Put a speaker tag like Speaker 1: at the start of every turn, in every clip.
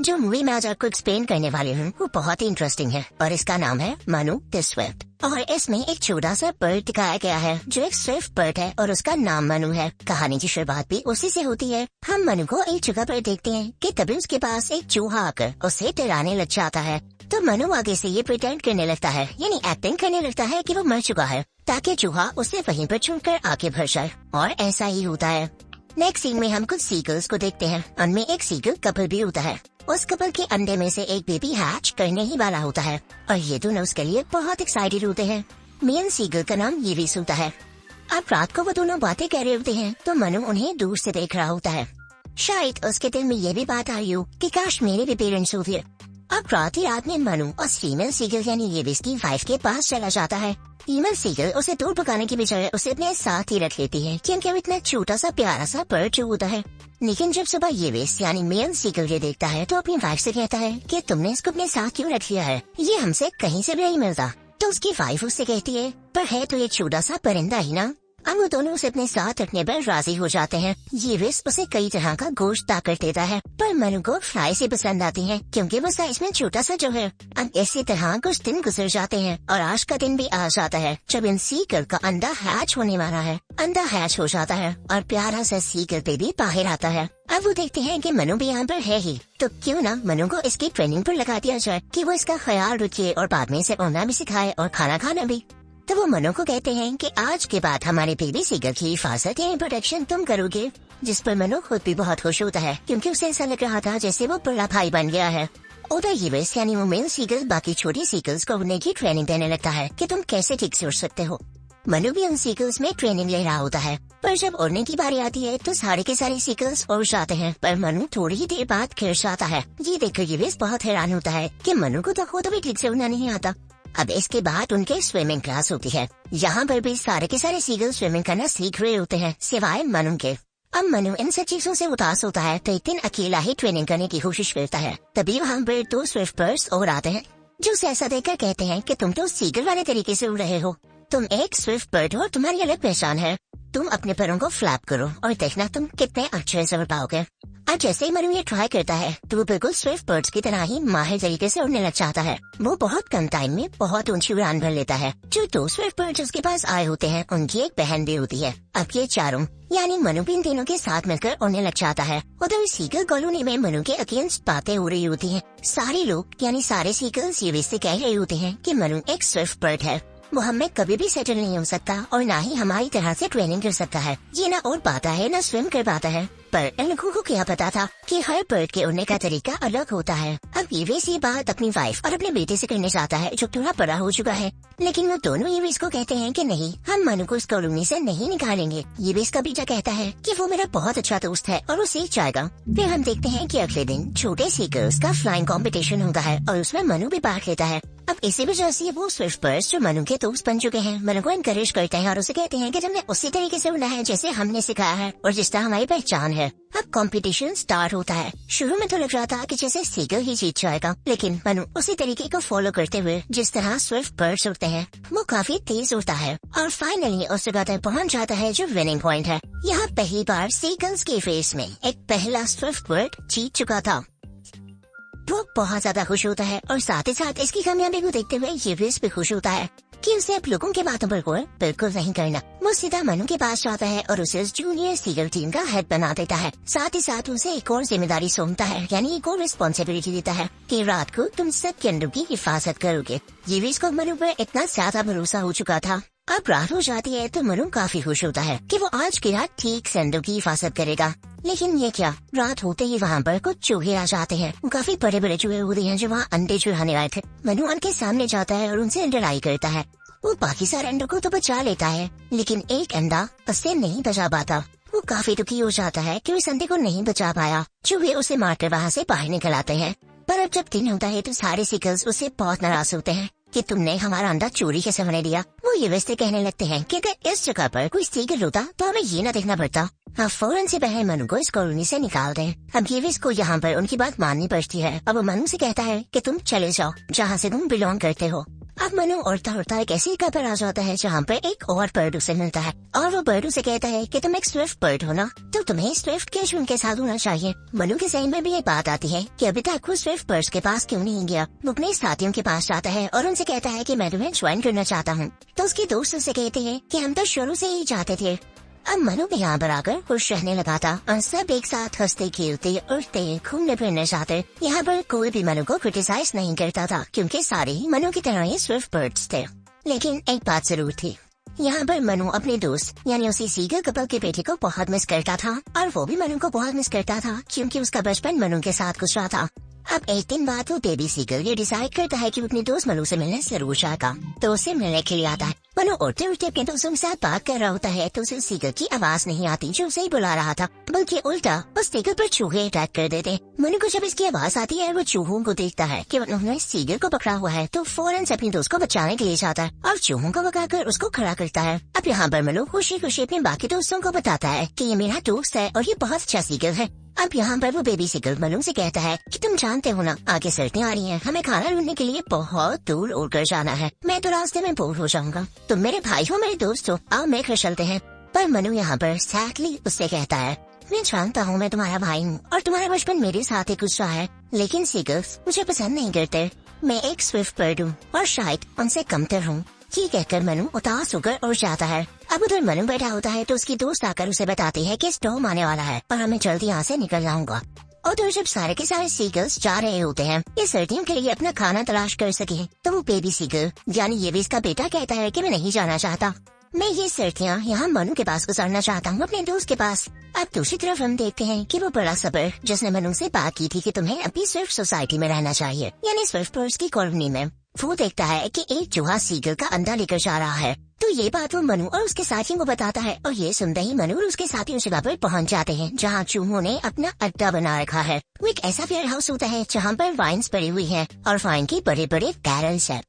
Speaker 1: जो मूवी मैं आज आपको एक्सप्लेन करने वाली हूँ वो बहुत ही इंटरेस्टिंग है और इसका नाम है मनु द स्विफ्ट। और इसमें एक छोटा सा बर्ड दिखाया गया है जो एक स्विफ्ट बर्ड है और उसका नाम मनु है। कहानी की शुरुआत भी उसी से होती है। हम मनु को एक जगह पर देखते हैं कि तभी उसके पास एक चूहा आकर उसे डराने लग जाता है। तो मनु आगे से ये प्रिटेंड करने लगता है, यानी एक्टिंग करने लगता है कि वो मर चुका है ताकि चूहा उसे वहीं पर छूकर आगे बढ़ जाए। और ऐसा ही होता है। नेक्स्ट सीन में हम कुछ सीगल्स को देखते हैं। उनमें एक सीगल कपल भी होता है। उस कपल के अंडे में से एक बेबी हैच करने ही वाला होता है और ये दोनों उसके लिए बहुत एक्साइटेड होते हैं। मेन सीगल का नाम येविस होता है। अब रात को वो दोनों बातें कर रहे होते हैं तो मनु उन्हें दूर से देख रहा होता है। शायद उसके दिल में ये भी बात आई हो कि काश मेरे भी पेरेंट्स होते। अब रात ही रात में मनु उस फीमेल सीगल यानी येविस की वाइफ के पास चला जाता है। फीमेल सीगल उसे दूर भगाने की बजाय उसे अपने साथ ही रख लेती है क्योंकि वो इतना छोटा सा प्यारा सा बर्ड होता है। लेकिन जब सुबह येविस यानी मेल सीगल ये देखता है तो अपनी वाइफ से कहता है कि तुमने इसको अपने साथ क्यों रख लिया है, ये हमसे कहीं से भी नहीं मिलता। तो उसकी वाइफ उससे कहती है पर है तो ये छोटा सा परिंदा ही ना। अब वो दोनों उसे अपने साथ रखने पर राजी हो जाते हैं। येविस उसे कई तरह का गोश्त ताकर देता है पर मनु को फ्राई से पसंद आती है क्योंकि वो साइज में छोटा सा जो है। अब इसी तरह कुछ दिन गुजर जाते हैं और आज का दिन भी आ जाता है जब इन सीगल का अंडा हैच होने वाला है। अंडा हैच हो जाता है और प्यारा सा सीगल बेबी बाहर आता है। अब वो देखते हैं कि मनु भी यहाँ पर है ही, तो क्यों ना मनु को इसकी ट्रेनिंग पर लगा दिया जाए कि वो इसका ख्याल रखे और बाद में इसे उड़ना भी सिखाए और खाना खाना भी। तो वो मनु को कहते हैं कि आज के बाद हमारे बेबी सीगल की हिफाजत यानी प्रोटेक्शन तुम करोगे, जिस पर मनु खुद भी बहुत खुश होता है क्योंकि उसे ऐसा लग रहा था जैसे वो बड़ा भाई बन गया है। उधर येविस यानी वो मेल सीगल बाकी छोटी सीगल्स को उड़ने की ट्रेनिंग देने लगता है कि तुम कैसे ठीक से उड़ सकते हो। मनु भी उन सीगल्स में ट्रेनिंग ले रहा होता है पर जब उड़ने की बारी आती है तो सारे के सारे सीगल्स उड़ जाते हैं पर मनु थोड़ी ही देर बाद गिर जाता है। ये देखकर येविस बहुत हैरान होता है कि मनु को तो खुद भी ठीक से उड़ना नहीं आता। अब इसके बाद उनके स्विमिंग क्लास होती है। यहाँ पर भी सारे के सारे सीगल स्विमिंग करना सीख रहे होते हैं सिवाय मनु के। अब मनु इन सब चीजों से उदास होता है तो एक दिन अकेला ही ट्रेनिंग करने की कोशिश करता है। तभी वहाँ पर दो स्विफ्ट बर्ड्स और आते हैं जो उसे ऐसा देखकर कहते हैं कि तुम तो सीगल वाले तरीके से उड़ रहे हो, तुम एक स्विफ्ट बर्ड हो, तुम्हारी अलग पहचान है। तुम अपने पैरों को फ्लैप करो और देखना तुम कितने अच्छे से उड़ पाओगे। अब जैसे ही मनु ये ट्राई करता है तो वो बिल्कुल स्विफ्ट बर्ड्स की तरह ही माहिर तरीके से उड़ने लग जाता है। वो बहुत कम टाइम में बहुत ऊंची उड़ान भर लेता है। जो दो स्विफ्ट बर्ड्स उसके पास आए होते हैं उनकी एक बहन भी होती है। अब ये चारों यानी मनु भी इन तीनों के साथ मिलकर उड़ने लग जाता है। उधर सीगल कॉलोनी में मनु के अगेंस्ट बातें हो रही होती है। सारे लोग यानी सारे सीगल्स येविस से कह रहे होते हैं कि मनु एक स्विफ्ट बर्ड है, वो हमें कभी भी सेटल नहीं हो सकता और ना ही हमारी तरह से ट्रेनिंग कर सकता है। ये ना उड़ पाता है ना स्विम कर पाता है। पर इन लोगों को क्या पता था कि हर बर्ड के उड़ने का तरीका अलग होता है। अब येविस ये बात अपनी वाइफ और अपने बेटे से करने जाता है जो थोड़ा बड़ा हो चुका है। लेकिन वो दोनों येविस को कहते हैं कि नहीं, हम मनु को इस कॉलोनी से नहीं निकालेंगे। येविस का बेटा कहता है कि वो मेरा बहुत अच्छा दोस्त है और वो सीख जाएगा। फिर हम देखते हैं कि अगले दिन छोटे सीगल्स का फ्लाइंग कॉम्पिटिशन होता है और उसमें मनु भी भाग लेता है। अब इसी वजह से वो स्विफ्ट बर्ड्स जो मनु के दोस्त बन चुके हैं मनु को एनकरेज करते हैं और उसे कहते हैं कि तुमने उसी तरीके से उड़ना है जैसे हमने सिखाया है और जिस तरह हमारी पहचान है। अब कंपटीशन स्टार्ट होता है। शुरू में तो लग रहा था कि जैसे सीगल ही जीत जाएगा, लेकिन मनु उसी तरीके को फॉलो करते हुए जिस तरह स्विफ्ट बर्ड्स उड़ते हैं वो काफी तेज उड़ता है और फाइनली उस जगह तक पहुंच जाता है जो विनिंग पॉइंट है। यहाँ पहली बार सीगल्स के रेस में एक पहला स्विफ्ट बर्ड जीत चुका था। वो बहुत ज्यादा खुश होता है और साथ ही साथ इसकी कामयाबी को देखते हुए येविस भी खुश होता है कि उसे अब लोगों के बातों पर गौर बिल्कुल नहीं करना। वो सीधा मनु के पास जाता है और उसे जूनियर सीगल टीम का हेड बना देता है। साथ ही साथ उसे एक और जिम्मेदारी सौंपता है यानी एक और रिस्पॉन्सिबिलिटी देता है कि रात को तुम सब के अंडों की हिफाजत करोगे। येविस को मनु पर इतना ज्यादा भरोसा हो चुका था। अब रात हो जाती है तो मनु काफी खुश होता है कि वो आज की रात ठीक से अंडों की हिफाजत करेगा। लेकिन ये क्या, रात होते ही वहाँ पर कुछ चूहे आ जाते हैं। वो काफी बड़े बड़े चूहे होते हैं जो वहाँ अंडे चुराने आए थे। मनु उनके सामने जाता है और उनसे लड़ाई करता है। वो बाकी सारे अंडों को तो बचा लेता है लेकिन एक अंडा उससे नहीं बचा पाता। वो काफी दुखी हो जाता है कि उस अंडे को नहीं बचा पाया। चूहे उसे मारकर वहाँ से बाहर निकल आते हैं। पर अब जब दिन होता है तो सारे सीगल्स उसे बहुत नाराज होते हैं कि तुमने हमारा अंडा चोरी कैसे होने दिया। वो येविस से कहने लगते हैं कि अगर इस जगह पर कोई सीगल होता तो हमें ये न देखना पड़ता। हाँ, फौरन से पहले मनु को इस कॉलोनी से निकाल दें। अब येविस को यहाँ पर उनकी बात माननी पड़ती है। अब वो मनु से कहता है कि तुम चले जाओ जहाँ से तुम बिलोंग करते हो। अब मनु उड़ता उड़ता एक ऐसी जगह पर आ जाता है जहाँ पर एक और बर्ड उसे मिलता है और वो बर्ड उसे कहता है कि तुम एक स्विफ्ट बर्ड हो ना, तो तुम्हें स्विफ्ट के झुंड के साथ होना चाहिए। मनु के ज़हन में भी एक बात आती है कि अभी तक वो स्विफ्ट बर्ड्स के पास क्यों नहीं गया। वो अपने साथियों के पास जाता है और उनसे कहता है कि मैं तुम्हें ज्वाइन करना चाहता हूँ। तो उसके दोस्त उसे कहते हैं कि हम तो शुरू से ही चाहते थे। अब मनु भी यहाँ पर आकर खुश रहने लगा था और सब एक साथ हंसते खेलते उड़ते घूमने फिरने जाते। यहाँ पर कोई भी मनु को क्रिटिसाइज नहीं करता था क्योंकि सारे ही मनु की तरह ही स्विफ्ट बर्ड्स थे। लेकिन एक बात जरूर थी, यहाँ पर मनु अपने दोस्त यानी उसी सीगल कपल के बेटे को बहुत मिस करता था और वो भी मनु को बहुत मिस करता था क्योंकि उसका बचपन मनु के साथ गुजरा था। अब एक दिन बाद वो बेबी सीगल ये डिसाइड करता है कि अपने दोस्त मनु से मिलने जरूर जाएगा, तो उसे मिलने के लिए आता है। मनु उड़ते उड़ते अपने दोस्तों के साथ बात कर रहा होता है तो उसे सीगल की आवाज नहीं आती जो उसे ही बुला रहा था, बल्कि उल्टा उस सीगल पर चूहे अटैक कर देते। मनु को जब इसकी आवाज आती है वो चूहों को देखता है कि उन्होंने सीगल को पकड़ा हुआ है, तो फौरन से अपने दोस्त को बचाने के लिए जाता है और चूहों को भगाकर उसको खड़ा करता है। अब यहाँ पर मनु खुशी खुशी अपने बाकी दोस्तों को बताता है कि ये मेरा दोस्त है और ये बहुत अच्छा सीगल है। अब यहाँ पर वो बेबी सीगल मनु से कहता है कि तुम जानते हो ना, आगे सर्दियाँ आ रही हैं, हमें खाना ढूंढने के लिए बहुत दूर उड़कर जाना है। मैं तो रास्ते में बोर हो जाऊंगा, तुम मेरे भाई हो, मेरे दोस्त हो, आओ मेरे घर चलते हैं। पर मनु यहाँ पर सैडली उससे कहता है, मैं जानता हूँ मैं तुम्हारा भाई हूँ और तुम्हारा बचपन मेरे साथ ही गुजरा है, लेकिन सीगल्स मुझे पसंद नहीं करते। मैं एक स्विफ्ट बर्ड हूँ और शायद उनसे कमतर हूँ। ये कहकर मनु उदास होकर उड़ जाता है। अब उधर मनु बैठा होता है तो उसकी दोस्त आकर उसे बताती है कि स्टॉर्म आने वाला है और हमें जल्दी यहाँ से निकल जाऊंगा। और तो जब सारे के सारे सीगल्स जा रहे होते हैं ये सर्दियों के लिए अपना खाना तलाश कर सके, तो वो बेबी सीगल यानी ये भी इसका बेटा कहता है कि मैं नहीं जाना चाहता, मैं ये सर्दियाँ यहाँ मनु के पास गुजारना चाहता हूँ, अपने दोस्त के पास। अब दूसरी तरफ हम देखते हैं कि वो बड़ा सबर जिसने मनु से बात की थी कि तुम्हें अभी स्विफ्ट सोसाइटी में रहना चाहिए यानी स्विफ्ट बर्ड्स की कॉलोनी में, वो देखता है कि एक चूहा सीगल का अंडा लेकर जा रहा है। तो ये बात वो मनु और उसके साथियों को बताता है और ये सुनते ही मनु और उसके साथी उस जगह पर पहुंच जाते हैं जहाँ चूहों ने अपना अड्डा बना रखा है। वो एक ऐसा वेयर हाउस होता है जहाँ पर वाइन्स पड़ी हुई हैं और वाइन के बड़े बड़े बैरल्स हैं।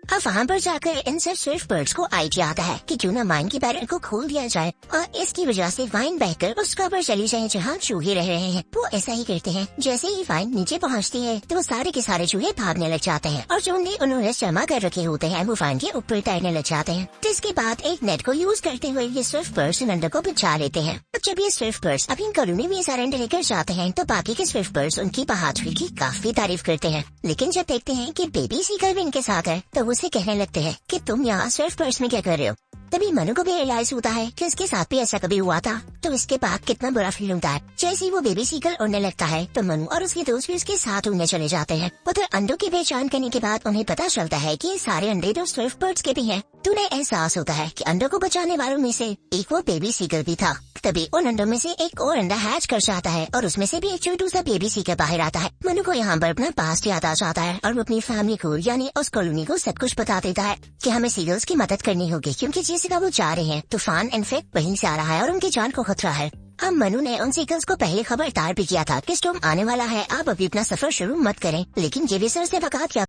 Speaker 1: अब वहाँ पर जाकर इन सब स्विफ्ट बर्ड्स को आइडिया आता है कि क्यों न वाइन की बैरल को खोल दिया जाए और इसकी वजह से वाइन बहकर उस जगह पर चली जाए जहाँ चूहे रह रहे हैं। वो ऐसा ही करते हैं। जैसे ही वाइन नीचे पहुँचती है तो वो सारे के सारे चूहे भागने लग जाते हैं और जो उन्होंने जमा कर रखे होते हैं वो वाइन के ऊपर तैरने लग जाते हैं। तो इसके बाद एक नेट को यूज करते हुए ये स्विफ्ट बर्ड्स इन अंडे को बचा लेते हैं। जब ये स्विफ्ट बर्ड्स अपनी कॉलोनी में सारे अंडे लेकर जाते हैं तो बाकी के स्विफ्ट बर्ड्स उनकी बहादुरी की काफी तारीफ करते हैं। लेकिन जब देखते हैं कि बेबी सीगल भी इनके साथ है तो उसे कहने लगते हैं कि तुम यहाँ स्विफ्ट बर्ड्स में क्या कर रहे हो। तभी मनु को भी रियलाइज होता है कि उसके साथ भी ऐसा कभी हुआ था, तो इसके बाद कितना बुरा फील होता है। जैसे ही वो बेबी सीगल उड़ने लगता है तो मनु और उसके दोस्त भी उसके साथ उड़ने चले जाते हैं। उधर अंडों की पहचान करने के बाद उन्हें पता चलता है कि ये सारे अंडे तो स्विफ्ट बर्ड्स के भी हैं। तो उन्हें एहसास होता है कि अंडों को बचाने वालों में से एक वो बेबी सीगल भी था। तभी उन अंडों में से एक और अंडा हैच कर जाता है और उसमें से भी एक छोटू सा बेबी सीगल बाहर आता है। मनु को यहाँ पर अपना पास्ट याद आ जाता है और वो अपनी फैमिली को यानी उस कॉलोनी को सब कुछ बता देता है कि हमें सीगल्स की मदद करनी होगी क्योंकि जिस जगह वो जा रहे हैं तूफान इनफेक्ट वहीं से आ रहा है और उनकी जान को खतरा है। अब मनु ने उन सीगल्स को पहले खबरदार भी किया था कि स्टॉर्म आने वाला है, आप अभी अपना सफर शुरू मत करें, लेकिन ये भी सर से भगा दिया।